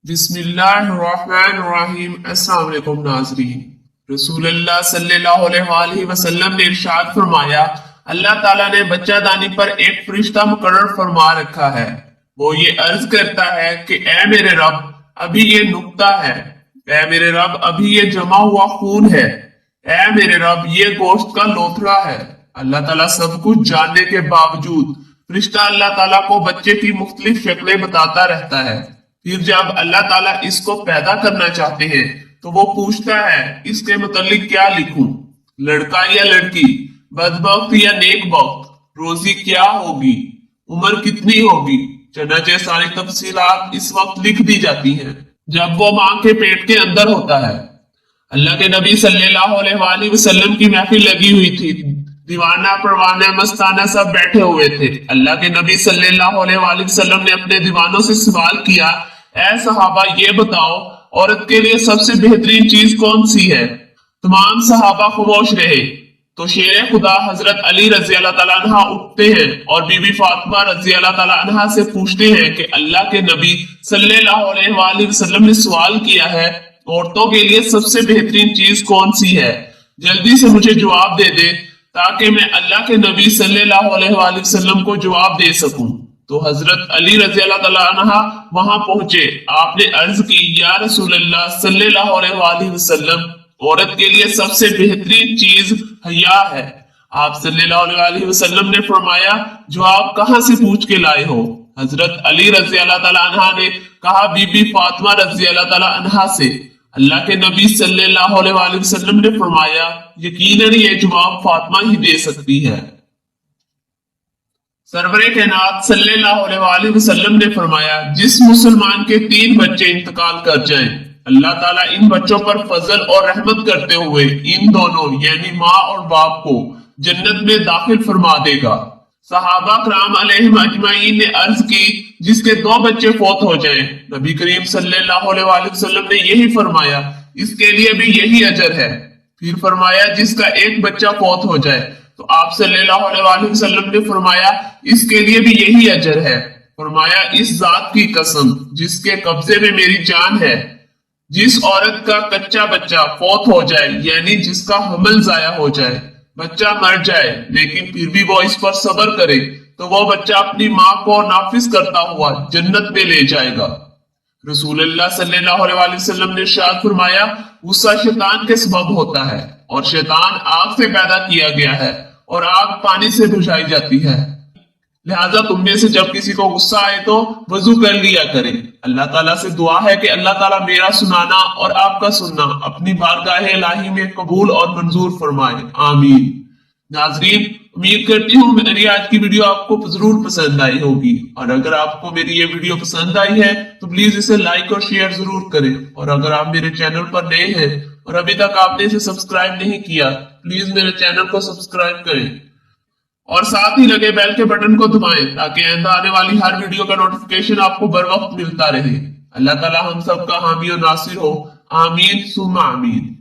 بسم اللہ الرحمن الرحیم۔ السلام علیکم ناظرین، رسول اللہ صلی اللہ علیہ وآلہ وسلم نے ارشاد فرمایا، اللہ تعالیٰ نے بچہ دانی پر ایک فرشتہ مقرر فرما رکھا ہے۔ وہ یہ عرض کرتا ہے کہ اے میرے رب، ابھی یہ نقطہ ہے، اے میرے رب ابھی یہ جمع ہوا خون ہے، اے میرے رب یہ گوشت کا لوتھڑا ہے۔ اللہ تعالیٰ سب کچھ جاننے کے باوجود فرشتہ اللہ تعالیٰ کو بچے کی مختلف شکلیں بتاتا رہتا ہے۔ پھر جب اللہ تعالیٰ اس کو پیدا کرنا چاہتے ہیں تو وہ پوچھتا ہے اس کے متعلق کیا لکھوں، لڑکا یا لڑکی، بدبخت یا نیک بخت، روزی کیا ہوگی، عمر کتنی ہوگی، چنانچہ ساری تفصیلات اس وقت لکھ دی جاتی ہیں جب وہ ماں کے پیٹ کے اندر ہوتا ہے۔ اللہ کے نبی صلی اللہ علیہ وآلہ وسلم کی محفل لگی ہوئی تھی، دیوانہ پروانہ مستانہ سب بیٹھے ہوئے تھے۔ اللہ کے نبی صلی اللہ علیہ وآلہ وسلم نے اپنے دیوانوں سے سوال کیا، اے صحابہ یہ بتاؤ عورت کے لیے سب سے بہترین چیز کون سی ہے؟ تمام صحابہ خاموش رہے تو شیر خدا حضرت علی رضی اللہ تعالیٰ عنہ اٹھتے ہیں اور بی بی فاطمہ رضی اللہ تعالیٰ عنہ سے پوچھتے ہیں کہ اللہ کے نبی صلی اللہ علیہ وآلہ وسلم نے سوال کیا ہے عورتوں کے لیے سب سے بہترین چیز کون سی ہے، جلدی سے مجھے جواب دے دے تاکہ میں اللہ کے نبی صلی اللہ علیہ وآلہ وسلم کو جواب دے سکوں۔ تو حضرت علی رضی اللہ تعالیٰ عنہ وہاں پہنچے، آپ نے عرض کی، یا رسول اللہ صلی اللہ علیہ وآلہ وسلم، عورت کے لیے سب سے بہترین چیز حیا ہے۔ آپ صلی اللہ علیہ وآلہ وسلم نے فرمایا، جو آپ کہاں سے پوچھ کے لائے ہو؟ حضرت علی رضی اللہ تعالیٰ عنہ نے کہا بی بی فاطمہ رضی اللہ تعالیٰ عنہ سے۔ اللہ کے نبی صلی اللہ علیہ وآلہ وسلم نے فرمایا، یقیناً یہ جواب فاطمہ ہی دے سکتی ہے۔ سرور کائنات صلی اللہ علیہ وآلہ وسلم نے فرمایا، جس مسلمان کے 3 بچے انتقال کر جائیں، اللہ تعالیٰ ان بچوں پر فضل اور رحمت کرتے ہوئے ان دونوں یعنی ماں اور باپ کو جنت میں داخل فرما دے گا۔ صحابہ کرام علیہم اجمعین نے عرض کی، جس کے 2 بچے فوت ہو جائیں، نبی کریم صلی اللہ علیہ وآلہ وسلم نے یہی فرمایا، اس کے لیے بھی یہی اجر ہے۔ پھر فرمایا جس کا 1 بچہ فوت ہو جائے تو آپ صلی اللہ علیہ وآلہ وسلم نے فرمایا اس کے لیے بھی یہی اجر ہے۔ فرمایا اس ذات کی قسم جس کے قبضے میں میری جان ہے، جس عورت کا کچا بچہ فوت ہو جائے یعنی جس کا حمل ضائع ہو جائے، بچہ مر جائے لیکن پھر بھی وہ اس پر صبر کرے تو وہ بچہ اپنی ماں کو نافذ کرتا ہوا جنت میں لے جائے گا۔ رسول اللہ صلی اللہ علیہ وآلہ وسلم نے ارشاد فرمایا، غصہ شیطان کے سبب ہوتا ہے اور شیطان آگ سے پیدا کیا گیا ہے اور آگ پانی سے بجھائی جاتی ہے، لہذا تم میں سے جب کسی کو غصہ آئے تو وضو کر لیا کرے۔ اللہ تعالیٰ سے دعا ہے کہ اللہ تعالیٰ میرا سنانا اور آپ کا سننا اپنی بارگاہ الہی میں قبول اور منظور فرمائے، آمین۔ ناظرین، امید کرتی ہوں میری آج کی ویڈیو آپ کو ضرور پسند آئی ہوگی، اور اگر آپ کو میری یہ ویڈیو پسند آئی ہے تو پلیز اسے لائک اور شیئر ضرور کریں، اور اگر آپ میرے چینل پر نئے ہیں اور ابھی تک آپ نے اسے سبسکرائب نہیں کیا، پلیز میرے چینل کو سبسکرائب کریں اور ساتھ ہی لگے بیل کے بٹن کو دبائیں تاکہ آئندہ آنے والی ہر ویڈیو کا نوٹیفیکیشن آپ کو بر وقت ملتا رہے۔ اللہ تعالی ہم سب کا حامی و ناصر ہو، آمین ثم آمین۔